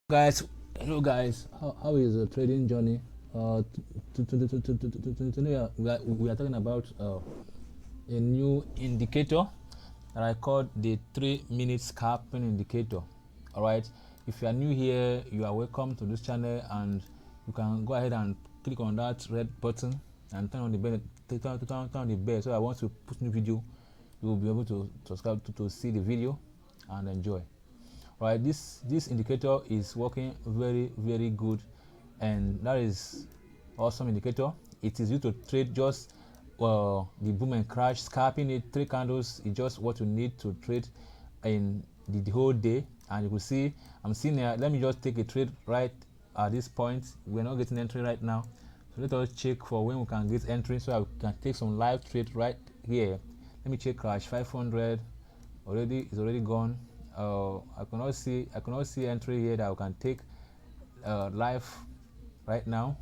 Guys, hello guys, how is the trading journey? Today we are talking about a new indicator that I call the 3-minute scalping indicator. All right, if you are new here, you are welcome to this channel, and you can go ahead and click on that red button and turn on the bell, turn on the bell, so I want to put new video, you will be able to subscribe to see the video and enjoy. Right, this indicator is working very good, and that is awesome indicator. It is used to trade just the boom and crash. Scalping it, 3 candles is just what you need to trade in the whole day. And you will see, I'm seeing here, let me just take a trade right at this point. We're not getting entry right now, so let us check for when we can get entry, so I can take some live trade right here. Let me check crash 500. Already, it's already gone. I cannot see entry here that I can take live right now,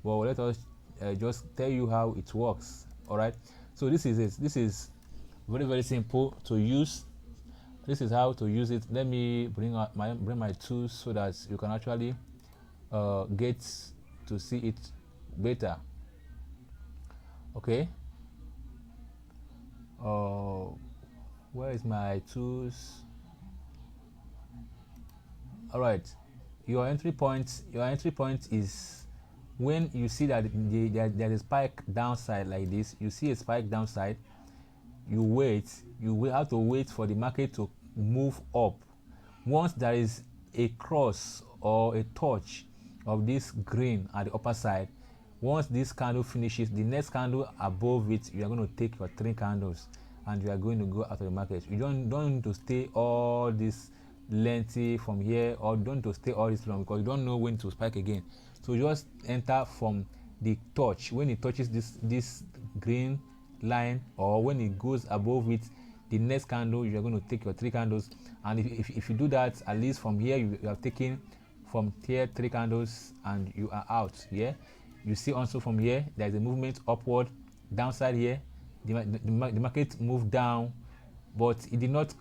but let us just tell you how it works. All right, so this is it. This is very simple to use. This is how to use it. Let me bring my tools so that you can actually get to see it better. Okay, where is my tools? All right, your entry point is when you see that there's a spike downside like this. You see a spike downside, you will have to wait for the market to move up. Once there is a cross or a touch of this green at the upper side, once this candle finishes, the next candle above it, you are going to take your 3 candles and you are going to go out of the market. You don't need to stay all this lengthy from here, or don't to stay all this long, because you don't know when to spike again. So just enter from the touch. When it touches this green line, or when it goes above it, the next candle, you are going to take your 3 candles. And if you do that, at least from here you have taken from here 3 candles and you are out. Yeah, you see also from here there is a movement upward, downside here. The market moved down, but it did not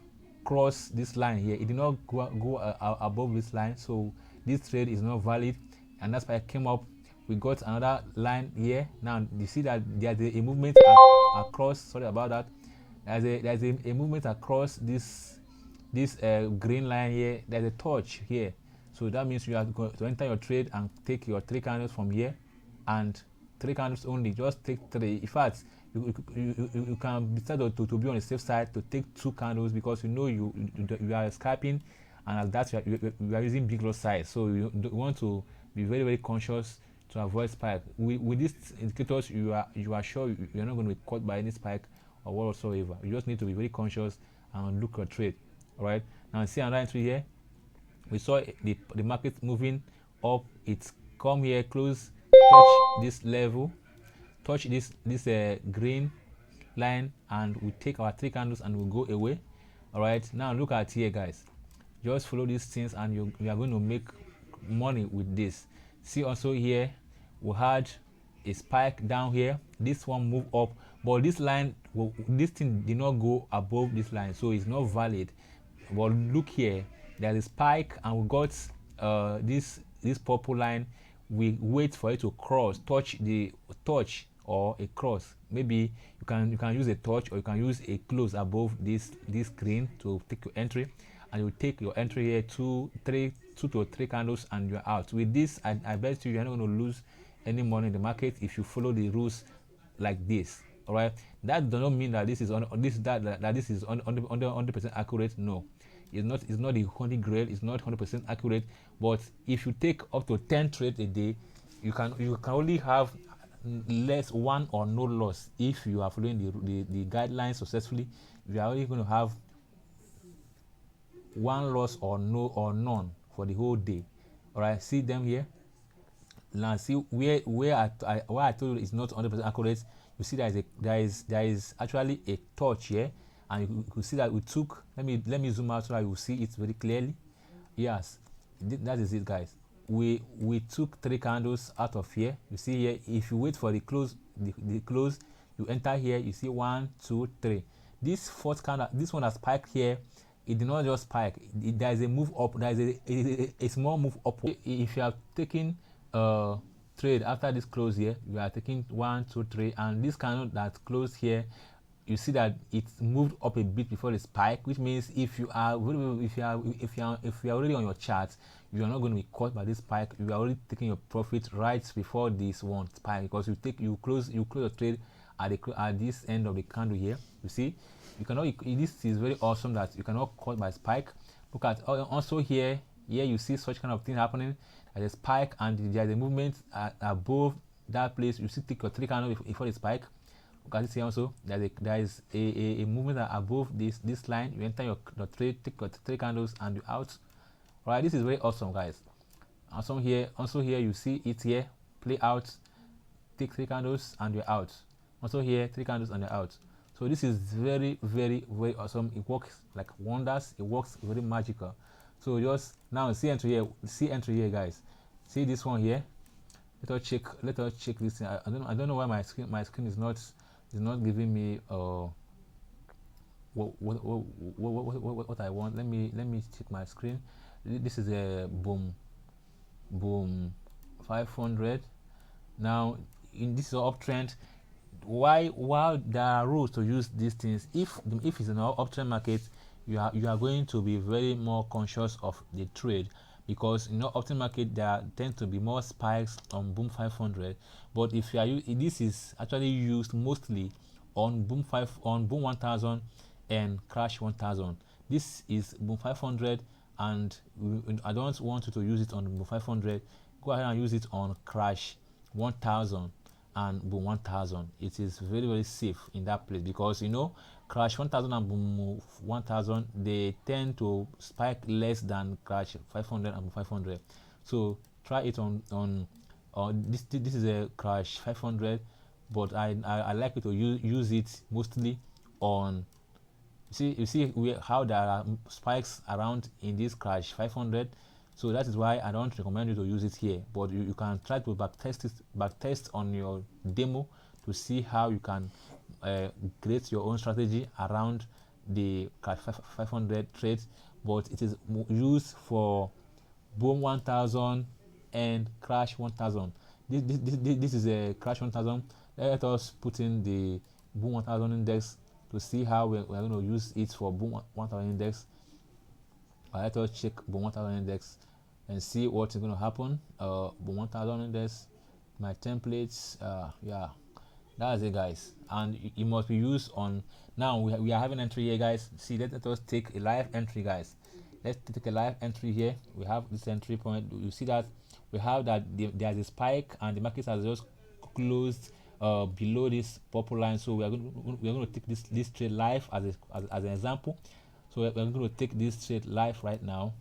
cross this line here. It did not go above this line, so this trade is not valid, and that's why I came up. We got another line here. Now you see that there's a movement across. Sorry about that. There's a movement across this green line here. There's a touch here, so that means you are going to enter your trade and take your 3 candles from here, and 3 candles only. Just take 3. In fact, you can decide to be on the safe side to take 2 candles, because you know you are scalping, and at that you are using big lot size, so you want to be very conscious to avoid spike. With these indicators, you are sure you are not going to be caught by any spike or whatsoever. You just need to be very conscious and look your trade. All right, now see another entry here. We saw the market moving up. It's come here, close, touch this level, touch this green line, and we take our 3 candles and we'll go away. All right, now look at here, guys. Just follow these things and you are going to make money with this. See also here, we had a spike down here. This one move up, but this line, this thing did not go above this line, so it's not valid. But look here, there's a spike and we got this purple line. We wait for it to cross, touch or a cross. Maybe you can use a touch, or you can use a close above this green to take your entry, and you take your entry here, 2 to 3 candles, and you're out. With this, I bet you're not going to lose any money in the market if you follow the rules like this. All right, that does not mean that this is that this is 100% accurate. No, it's not the holy grail. It's not 100% accurate. But if you take up to 10 trades a day, you can only have less, 1 or no loss. If you are following the guidelines successfully, you are only going to have 1 loss or none for the whole day. All right, see them here. Now see where I told you it's not 100% accurate. You see there is actually a touch here, and you could see that we took. Let me zoom out so that you see it very clearly. Yes, that is it, guys. We took 3 candles out of here. You see here, if you wait for the close, the close, you enter here, you see 1, 2, 3. This 4th candle, this one has spiked here. it did not just spike. There is a move up. There is a small move upward. If you are taking trade after this close here, you are taking 1, 2, 3, and this candle that closed here, you see that it moved up a bit before the spike, which means if you are already on your chart, you are not going to be caught by this spike. You are already taking your profit right before this one spike, because you close your trade at this end of the candle here. You see, you cannot. This is very awesome that you cannot caught by spike. Look at also here you see such kind of thing happening. There's a spike and there's a movement above that place. You see, take your 3 candle before the spike. Look at this here also. There is a movement above this line. You enter your trade, take your 3 candles, and you're out. All right, this is very awesome, guys. Also here you see it here play out. Take 3 candles and you're out. Also here 3 candles and you're out. So this is very, very, very awesome. It works like wonders. It works very magical. So just now see entry here, guys. See this one here. Let us check this thing. I don't know why my screen is not giving me what I want. Let me check my screen. This is a boom 500. Now in this uptrend, while there are rules to use these things, if it's an uptrend market, you are going to be very more conscious of the trade, because uptrend market there tend to be more spikes on boom 500. But if you are this is actually used mostly on boom 1000 and crash 1000. This is boom 500, and I don't want you to use it on boom 500. Go ahead and use it on crash 1000 and boom 1000. It is very, very safe in that place, because crash 1000 and boom 1000, they tend to spike less than crash 500 and boom 500. So try it on this is a crash 500, but I like it to use it mostly on. You see how there are spikes around in this crash 500. So that is why I don't recommend you to use it here, but you can try to backtest on your demo to see how you can create your own strategy around the crash 500 trades. But it is used for boom 1000 and crash 1000. This is a crash 1000. Let us put in the boom 1000 index to see how we're going to use it for boom 1000 index. Let us check boom 1000 index and see what is going to happen. Boom 1000 index, my templates, yeah, that's it, guys. And it must be used on. Now we are having entry here, guys. See, let us take a live entry, guys. Let's take a live entry here. We have this entry point. You see that we have that there's a spike and the market has just closed below this purple line. So we are going to take this trade live as an example. So we're going to take this trade live right now.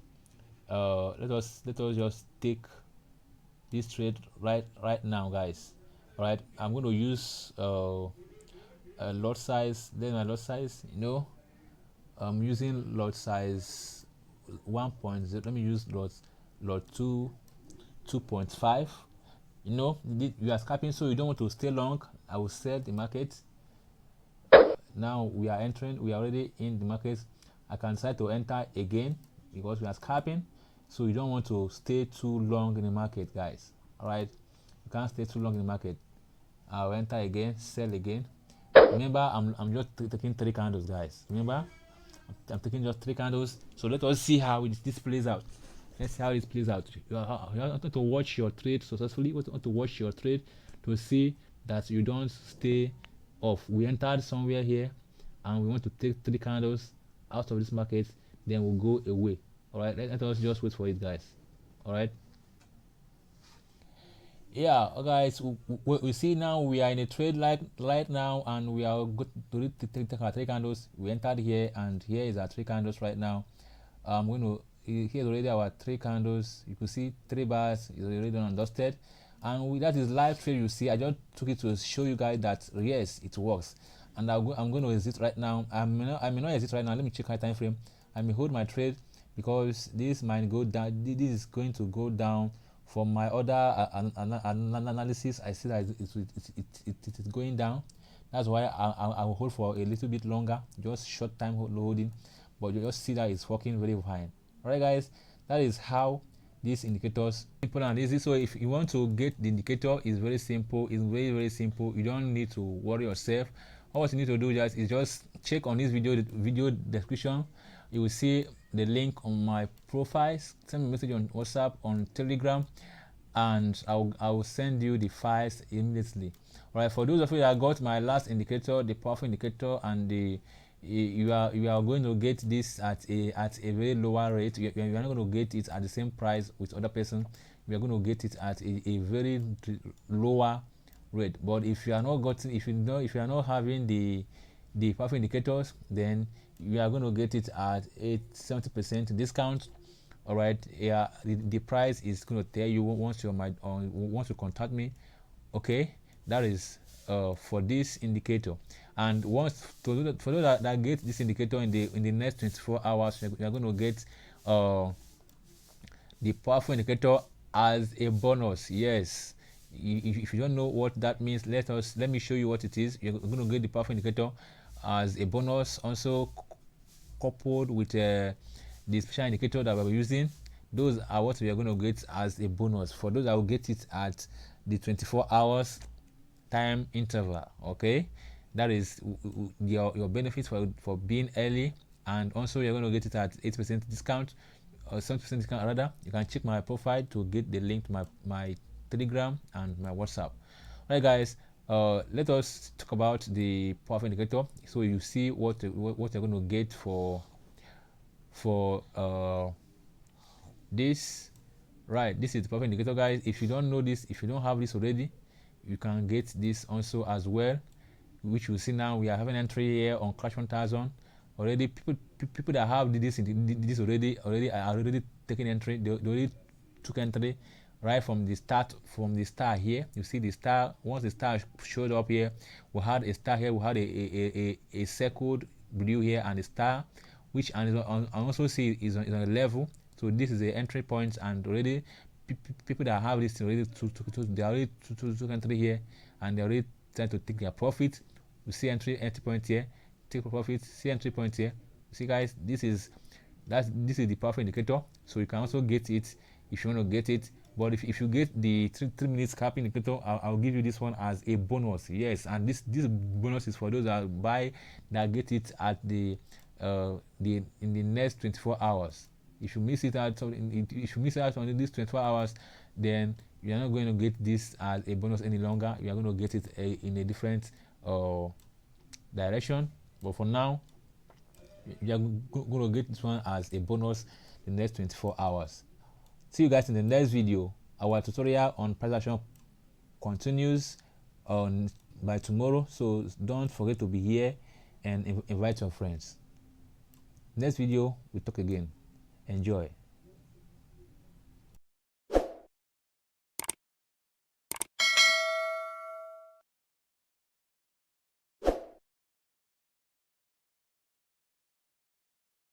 Let us just take this trade right now, guys. All right, I'm going to use a lot size. Then my lot size, I'm using lot size 1.0. Let me use lot 2.5. You are scalping, so you don't want to stay long. I will sell the market. Now we are entering. We are already in the market. I can decide to enter again because we are scalping. So you don't want to stay too long in the market, guys. All right, you can't stay too long in the market. I'll enter again, sell again. Remember, I'm just taking 3 candles, guys. Remember, I'm taking just 3 candles. So let us see how this plays out. Let's see how this plays out. You have to watch your trade successfully. You want to watch your trade to see that you don't stay off. We entered somewhere here, and we want to take 3 candles out of this market. Then we'll go away. All right. Let us just wait for it, guys. All right. Yeah, guys, we see now we are in a trade right now, and we are good to take our 3 candles. We entered here, and here is our 3 candles right now. I'm going to here's already our 3 candles. You can see 3 bars is already done and dusted, and that is live trade. You see, I just took it to show you guys that yes, it works. And I'm going to exit right now. I may not exit right now. Let me check my time frame. I may hold my trade because this might go down. This is going to go down. For my other analysis, I see that it is going down. That's why I will hold for a little bit longer, just short time holding. but you just see that it's working very fine. All right, guys, that is how these indicators simple and easy. So if you want to get the indicator, it's very simple. It's very simple. You don't need to worry yourself. All you need to do is just check on this video description. You will see the link on my profiles. Send me a message on WhatsApp, on Telegram, and I will send you the files immediately. All right, for those of you that got my last indicator, the powerful indicator, and you are going to get this at a very lower rate. You are not going to get it at the same price with other person. We are going to get it at a very lower rate. But if you are not if you are not having the powerful indicators, then you are going to get it at 70% discount. All right, yeah, the price is going to tell you once you contact me. Okay, that is for this indicator. And once for those that get this indicator in the next 24 hours, you are going to get the powerful indicator as a bonus. Yes, if you don't know what that means, let me show you what it is. You're going to get the powerful indicator as a bonus, also coupled with the special indicator that we're using. Those are what we are going to get as a bonus. For those, I will get it at the 24 hours time interval. Okay, that is your benefits for being early, and also you're going to get it at 8% discount or 70% discount rather. You can check my profile to get the link to my Telegram and my WhatsApp. All right, guys, let us talk about the powerful indicator, so you see what you're going to get for this. Right, this is the powerful indicator, guys. If you don't know this, if you don't have this already, you can get this also as well, which you see now. We are having entry here on Crash 1000 already. People that have this already are already taking entry. They already took entry right from the start. From the star here, you see the star. Once the star showed up here, we had a star here. We had a circled blue here and a star, which and also see is on a level. So this is the entry point, and already people that have this already they already took entry here, and they already trying to take their profit. You see entry point here, take profit. See entry point here. You see, guys, this is the powerful indicator. So you can also get it if you want to get it. But if you get the 3 minute scalping indicator, I'll give you this one as a bonus. Yes, and this bonus is for those that get it at in the next 24 hours. If you miss it out, if you miss out on these 24 hours, then you are not going to get this as a bonus any longer. You are going to get it in a different direction. But for now, you are going to get this one as a bonus in the next 24 hours. See you guys in the next video. Our tutorial on price action continues by tomorrow, so don't forget to be here and invite your friends. Next video, we talk again. Enjoy.